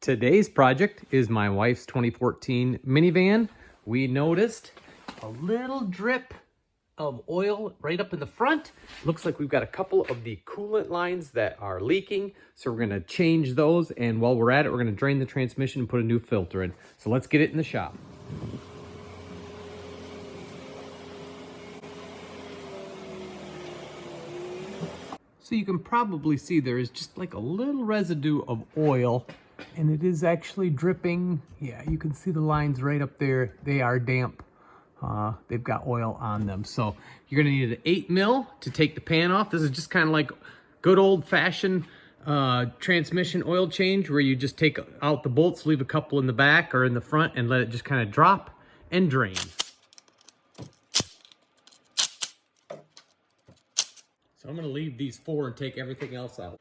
Today's project is my wife's 2014 minivan. We noticed a little drip of oil right up in the front. Looks like we've got a couple of the coolant lines that are leaking. So we're gonna change those, and while we're at it, we're gonna drain the transmission and put a new filter in. So let's get it in the shop. So you can probably see there is just like a little residue of oil, and it is actually dripping. Yeah, you can see the lines right up there. They are damp. They've got oil on them. So you're gonna need an 8 mil to take the pan off. This is just kind of like good old fashioned transmission oil change, where you just take out the bolts, leave a couple in the back or in the front, and let it just kind of drop and drain. So I'm gonna leave these 4 and take everything else out.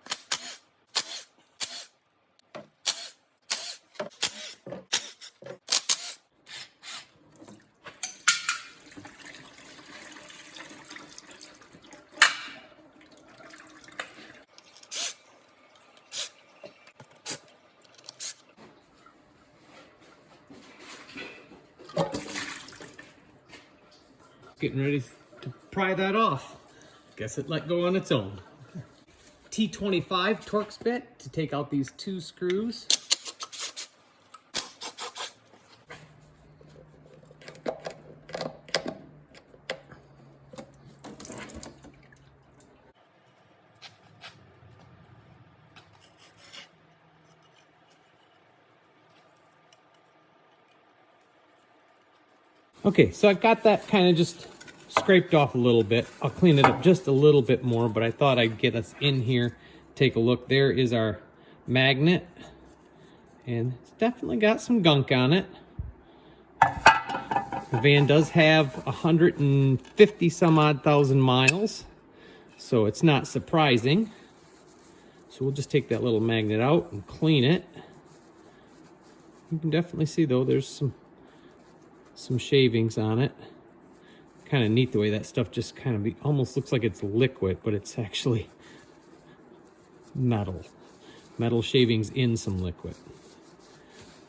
Getting ready to pry that off. Guess it let go on its own. T25 Torx bit to take out these 2 screws. Okay, so I've got that kind of just scraped off a little bit. I'll clean it up just a little bit more, but I thought I'd get us in here, take a look. There is our magnet, and it's definitely got some gunk on it. The van does have 150 some odd thousand miles, so it's not surprising. So we'll just take that little magnet out and clean it. You can definitely see though, there's some shavings on it. Kind of neat the way that stuff just kind of almost looks like it's liquid, but it's actually metal shavings in some liquid.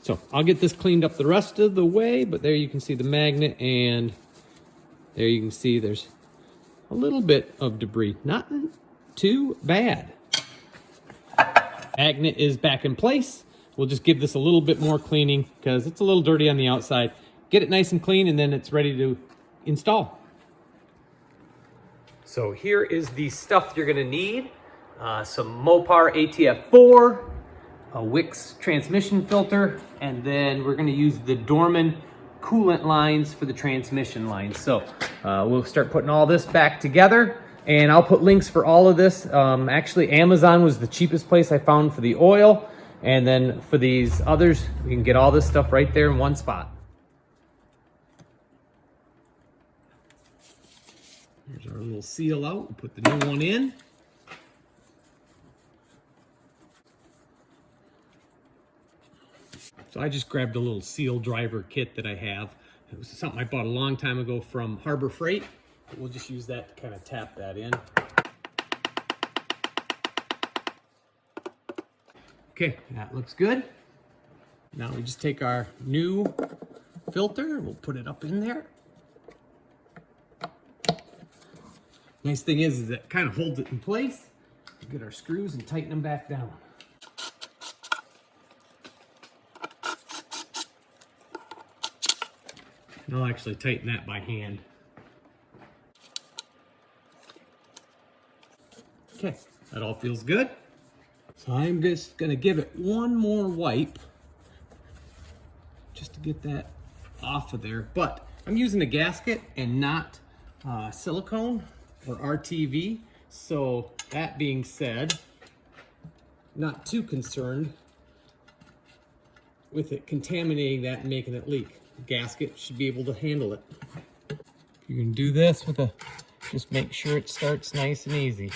So I'll get this cleaned up the rest of the way, but there you can see the magnet, and there you can see there's a little bit of debris. Not too bad. Magnet is back in place. We'll just give this a little bit more cleaning because it's a little dirty on the outside. Get it nice and clean, and then it's ready to install. So here is the stuff you're gonna need. Some Mopar ATF4, a Wix transmission filter, and then we're gonna use the Dorman coolant lines for the transmission lines. So we'll start putting all this back together, and I'll put links for all of this. Actually, Amazon was the cheapest place I found for the oil, and then for these others, we can get all this stuff right there in one spot. Here's our little seal out. We'll put the new one in. So I just grabbed a little seal driver kit that I have. It was something I bought a long time ago from Harbor Freight. We'll just use that to kind of tap that in. Okay, that looks good. Now we just take our new filter, we'll put it up in there. Nice thing is that it kind of holds it in place. We'll get our screws and tighten them back down. And I'll actually tighten that by hand. Okay, that all feels good. So I'm just gonna give it one more wipe just to get that off of there. But I'm using a gasket and not silicone or RTV. So that being said, not too concerned with it contaminating that and making it leak. The gasket should be able to handle it. You can do this with just make sure it starts nice and easy.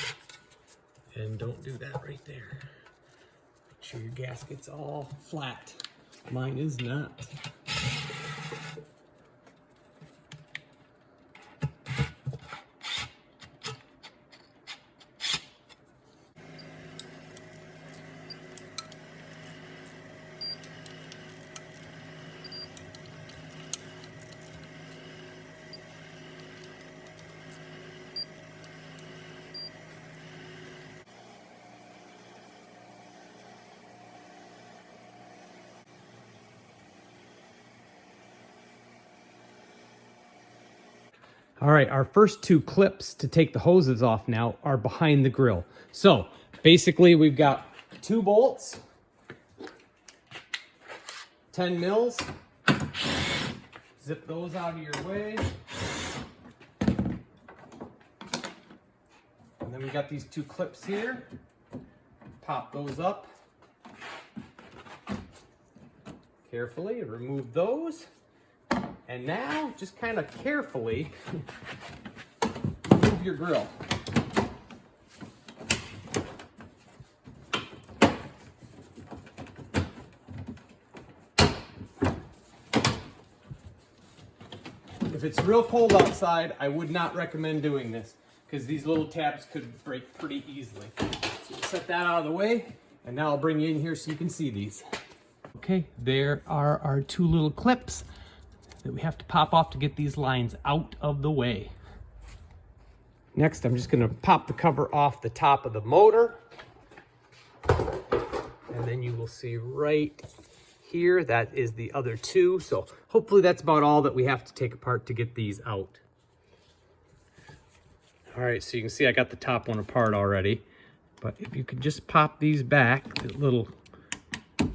And don't do that right there. Make sure your gasket's all flat. Mine is not. All right, our first two clips to take the hoses off now are behind the grill. So basically we've got 2 bolts, 10 mils. Zip those out of your way. And then we got these 2 clips here. Pop those up. Carefully remove those. And now just kind of carefully move your grill. If it's real cold outside, I would not recommend doing this because these little tabs could break pretty easily. So set that out of the way, and now I'll bring you in here so you can see these. Okay, there are our 2 little clips that we have to pop off to get these lines out of the way. Next, I'm just going to pop the cover off the top of the motor. And then you will see right here, that is the other 2. So hopefully that's about all that we have to take apart to get these out. All right, so you can see I got the top one apart already. But if you could just pop these back, the little,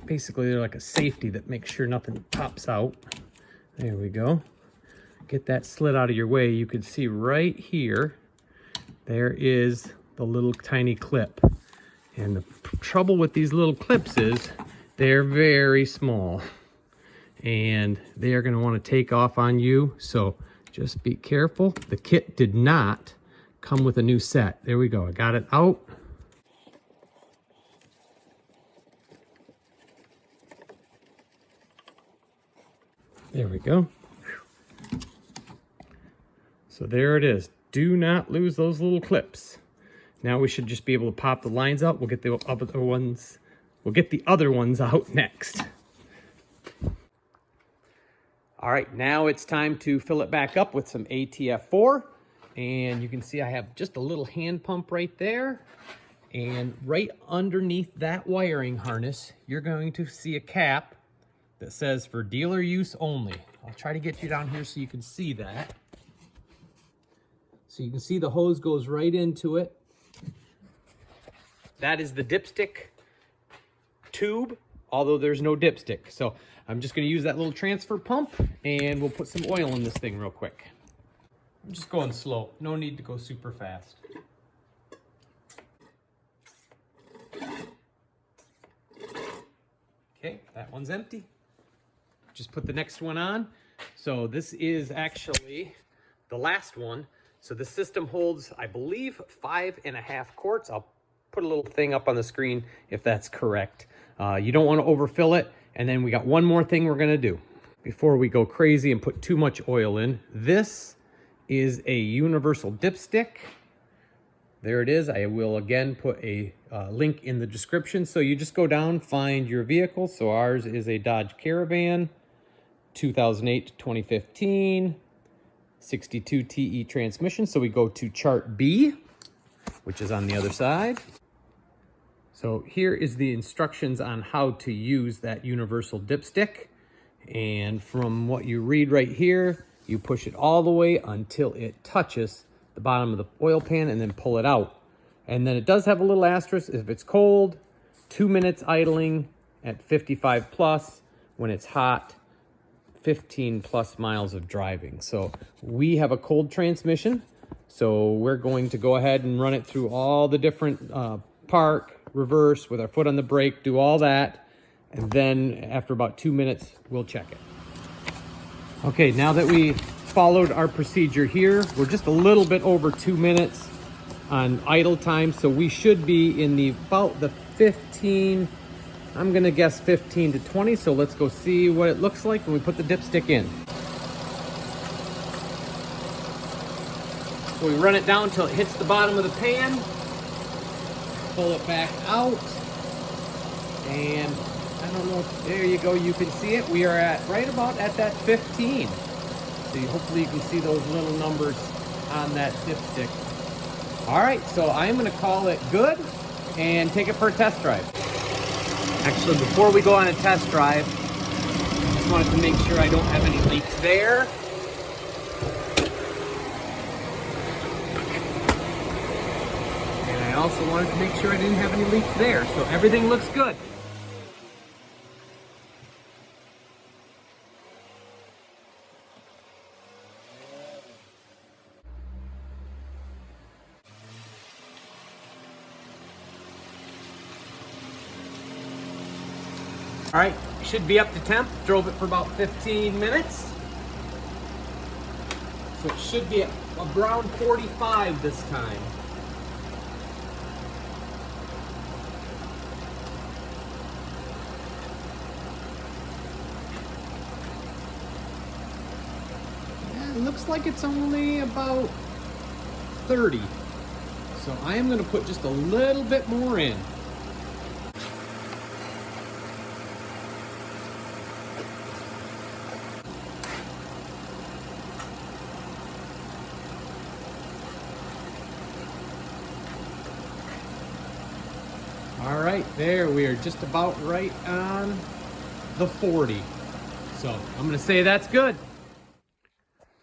basically they're like a safety that makes sure nothing pops out. There we go. Get that slid out of your way. You can see right here, there is the little tiny clip. And the trouble with these little clips is they're very small and they are going to want to take off on you. So just be careful. The kit did not come with a new set. There we go. I got it out. There we go. So there it is. Do not lose those little clips. Now we should just be able to pop the lines out. We'll get the other ones. We'll get the other ones out next. All right, now it's time to fill it back up with some ATF4. And you can see I have just a little hand pump right there. And right underneath that wiring harness, you're going to see a cap that says for dealer use only. I'll try to get you down here so you can see that. So you can see the hose goes right into it. That is the dipstick tube, although there's no dipstick. So I'm just gonna use that little transfer pump and we'll put some oil in this thing real quick. I'm just going slow, no need to go super fast. Okay, that one's empty. Just put the next one on. So this is actually the last one. So the system holds, I believe, 5.5 quarts. I'll put a little thing up on the screen if that's correct. You don't want to overfill it. And then we got one more thing we're going to do before we go crazy and put too much oil in. This is a universal dipstick. There it is. I will again put a link in the description. So you just go down, find your vehicle. So ours is a Dodge Caravan, 2008 to 2015, 62 TE transmission. So we go to chart B, which is on the other side. So here is the instructions on how to use that universal dipstick. And from what you read right here, you push it all the way until it touches the bottom of the oil pan and then pull it out. And then it does have a little asterisk. If it's cold, 2 minutes idling at 55 plus. When it's hot, 15 plus miles of driving. So we have a cold transmission. So we're going to go ahead and run it through all the different park, reverse, with our foot on the brake, do all that. And then after about 2 minutes, we'll check it. Okay, now that we followed our procedure here, we're just a little bit over 2 minutes on idle time. So we should be in about the 15, I'm gonna guess 15 to 20. So let's go see what it looks like when we put the dipstick in. So we run it down until it hits the bottom of the pan, pull it back out, and I don't know, there you go, you can see it. We are at right about at that 15. So hopefully you can see those little numbers on that dipstick. All right, so I'm gonna call it good and take it for a test drive. Actually, before we go on a test drive, I just wanted to make sure I don't have any leaks there. also wanted to make sure I didn't have any leaks there, so everything looks good. All right, should be up to temp. Drove it for about 15 minutes. So it should be around 45 this time. Yeah, it looks like it's only about 30. So I am gonna put just a little bit more in. All right, there, we are just about right on the 40. So I'm gonna say that's good.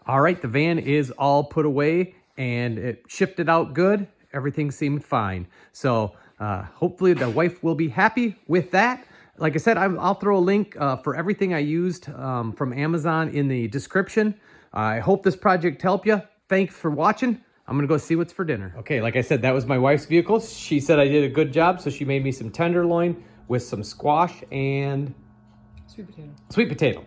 All right, the van is all put away and it shifted out good. Everything seemed fine. So hopefully the wife will be happy with that. Like I said, I'll throw a link for everything I used from Amazon in the description. I hope this project helped you. Thanks for watching. I'm gonna go see what's for dinner. Okay, like I said, that was my wife's vehicle. She said I did a good job, so she made me some tenderloin with some squash and Sweet potato. Sweet potato.